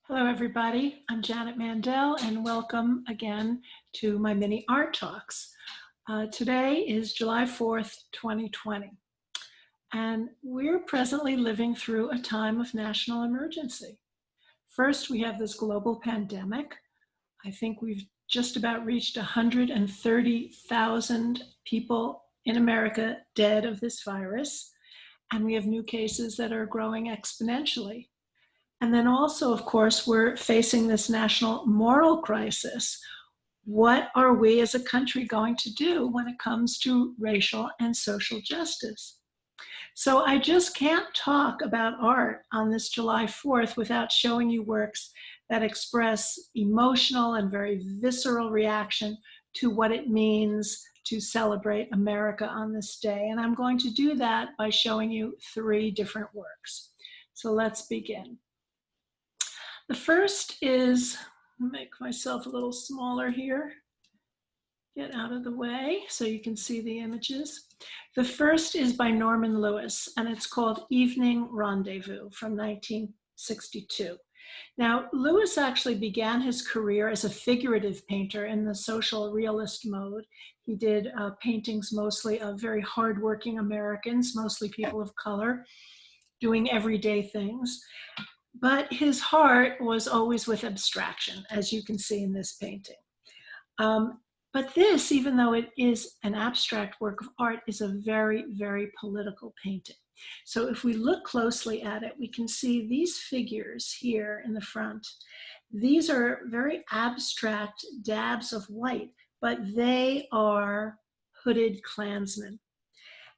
Hello, everybody. I'm Janet Mandel, and welcome again to my mini art talks. Today is July 4th, 2020, and we're presently living through a time of national emergency. First, we have this global pandemic. I think we've just about reached 130,000 people in America dead of this virus, and we have new cases that are growing exponentially. And then also, of course, we're facing this national moral crisis. What are we as a country going to do when it comes to racial and social justice? So I just can't talk about art on this July 4th without showing you works that express emotional and very visceral reaction to what it means to celebrate America on this day. And I'm going to do that by showing you three different works. So let's begin. The first is, make myself a little smaller here, get out of the way so you can see the images. The first is by Norman Lewis, and it's called Evening Rendezvous from 1962. Now, Lewis actually began his career as a figurative painter in the social realist mode. He did paintings mostly of very hardworking Americans, mostly people of color, doing everyday things. But his heart was always with abstraction, as you can see in this painting. But this, even though it is an abstract work of art, is a very, very political painting. So if we look closely at it, we can see these figures here in the front. These are very abstract dabs of white, but they are hooded Klansmen.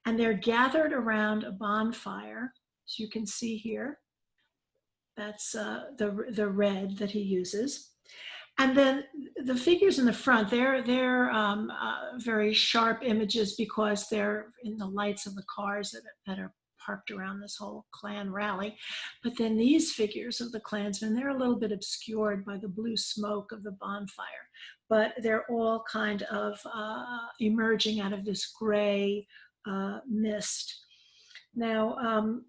And they're gathered around a bonfire, as you can see here. That's the red that he uses. And then the figures in the front, they're very sharp images because they're in the lights of the cars that are parked around this whole Klan rally. But then these figures of the Klansmen, they're a little bit obscured by the blue smoke of the bonfire. But they're all kind of emerging out of this gray mist. Now,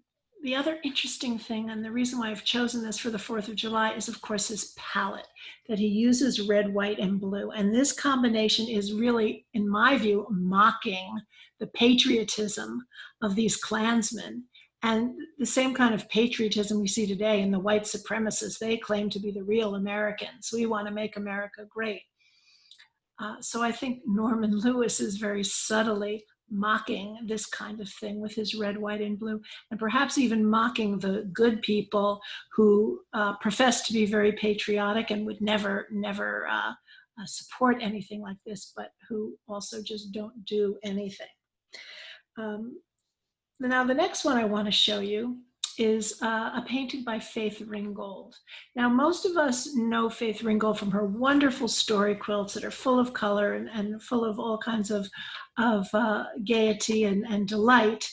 the other interesting thing, and the reason why I've chosen this for the 4th of July is, of course, his palette, that he uses red, white, and blue. And this combination is really, in my view, mocking the patriotism of these Klansmen and the same kind of patriotism we see today in the white supremacists. They claim to be the real Americans. We want to make America great. So I think Norman Lewis is very subtly mocking this kind of thing with his red, white, and blue, and perhaps even mocking the good people who profess to be very patriotic and would never support anything like this, but who also just don't do anything. Now, the next one I want to show you is a painting by Faith Ringgold. Now, most of us know Faith Ringgold from her wonderful story quilts that are full of color and full of all kinds of gaiety and delight.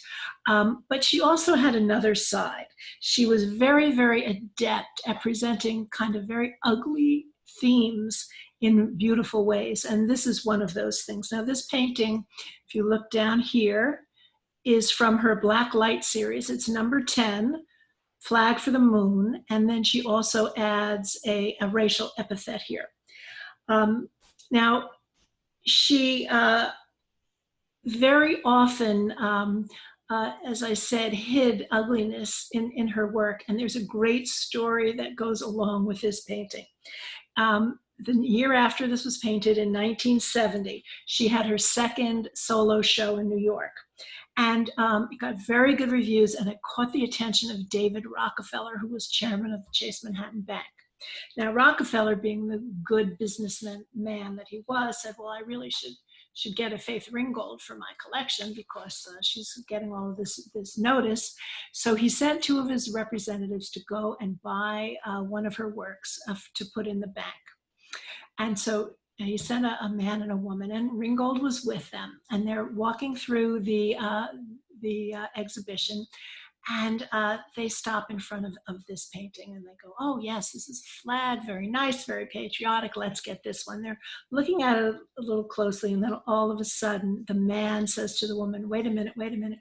But she also had another side. She was very, very adept at presenting kind of very ugly themes in beautiful ways. And this is one of those things. Now, this painting, if you look down here, is from her Black Light series. It's number 10, Flag for the Moon. And then she also adds a racial epithet here. Now, she very often, as I said, hid ugliness in her work. And there's a great story that goes along with this painting. The year after this was painted, in 1970, she had her second solo show in New York. And it got very good reviews, and it caught the attention of David Rockefeller, who was chairman of the Chase Manhattan Bank. Now, Rockefeller, being the good businessman that he was, said, well, I really should get a Faith Ringgold for my collection because she's getting all of this notice. So he sent two of his representatives to go and buy one of her works to put in the bank. And so he sent a man and a woman, and Ringgold was with them, and they're walking through the exhibition, and they stop in front of this painting, and they go, oh yes, this is a flag, very nice, very patriotic, let's get this one. They're looking at it a little closely, and then all of a sudden, the man says to the woman, wait a minute,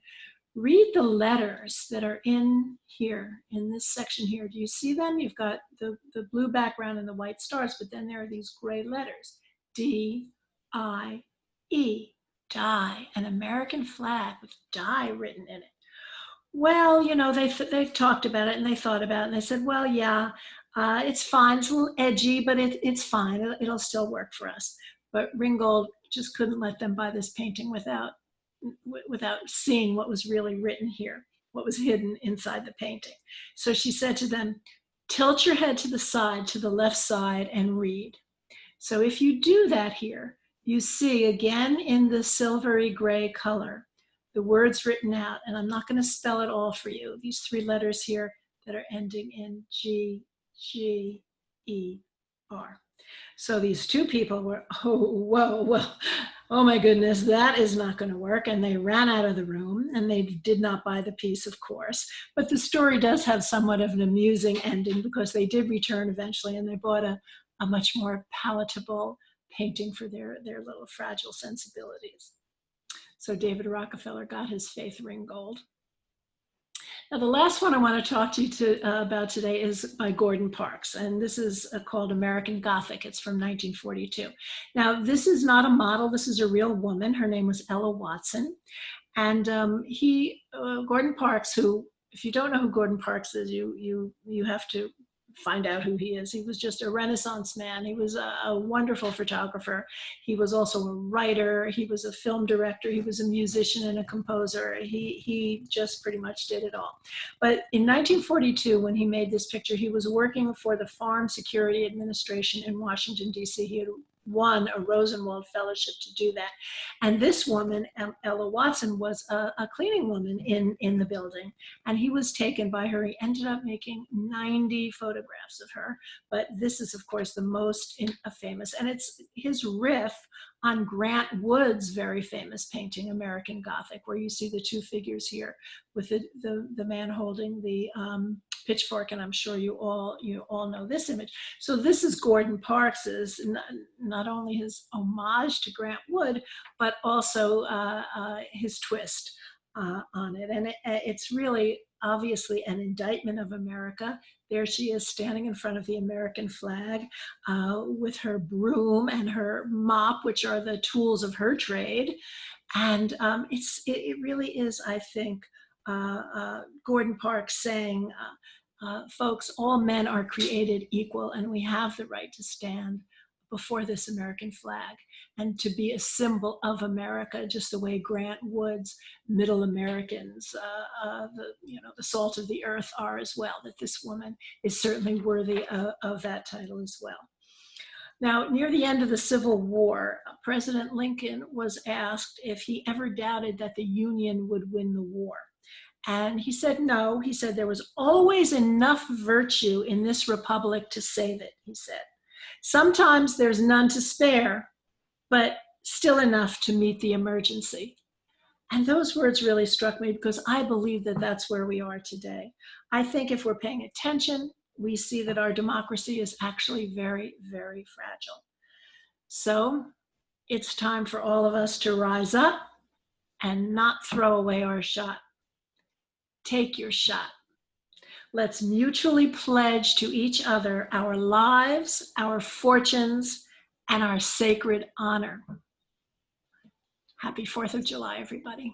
read the letters that are in here, in this section here. Do you see them? You've got the blue background and the white stars, but then there are these gray letters. D-I-E, die, an American flag with die written in it. Well, you know, they've talked about it and they thought about it and they said, well, yeah, it's fine. It's a little edgy, but it's fine. It'll still work for us. But Ringgold just couldn't let them buy this painting without seeing what was really written here, what was hidden inside the painting. So she said to them, tilt your head to the left side and read. So if you do that here, you see again in the silvery gray color, the words written out, and I'm not going to spell it all for you. These three letters here that are ending in G, G, E, R. So these two people were, oh, whoa, well, oh my goodness, that is not going to work. And they ran out of the room and they did not buy the piece, of course. But the story does have somewhat of an amusing ending because they did return eventually and they bought a much more palatable painting for their little fragile sensibilities. So David Rockefeller got his faith Ringgold. Now, the last one I want to talk to you about today is by Gordon Parks, and this is called American Gothic. It's from 1942. Now, this is not a model. This is a real woman. Her name was Ella Watson, and Gordon Parks, who, if you don't know who Gordon Parks is, you have to find out who he is. He was just a Renaissance man. He was a wonderful photographer. He was also a writer. He was a film director. He was a musician and a composer. He just pretty much did it all. But in 1942, when he made this picture, he was working for the Farm Security Administration in Washington, D.C. He had won a Rosenwald Fellowship to do that. And this woman, Ella Watson, was a cleaning woman in the building. And he was taken by her. He ended up making 90 photographs of her. But this is, of course, the most famous. And it's his riff on Grant Wood's very famous painting, American Gothic, where you see the two figures here with the man holding the pitchfork, and I'm sure you all know this image. So this is Gordon Parks's, not only his homage to Grant Wood, but also his twist on it. And it's really obviously an indictment of America. There she is standing in front of the American flag with her broom and her mop, which are the tools of her trade. And it really is, I think, Gordon Parks saying, folks, all men are created equal and we have the right to stand before this American flag and to be a symbol of America, just the way Grant Wood's Middle Americans, the salt of the earth are as well, that this woman is certainly worthy of that title as well. Now, near the end of the Civil War, President Lincoln was asked if he ever doubted that the Union would win the war. And he said no. He said there was always enough virtue in this republic to save it, he said. Sometimes there's none to spare, but still enough to meet the emergency. And those words really struck me because I believe that that's where we are today. I think if we're paying attention, we see that our democracy is actually very, very fragile. So it's time for all of us to rise up and not throw away our shot. Take your shot. Let's mutually pledge to each other our lives, our fortunes, and our sacred honor. Happy 4th of July, everybody.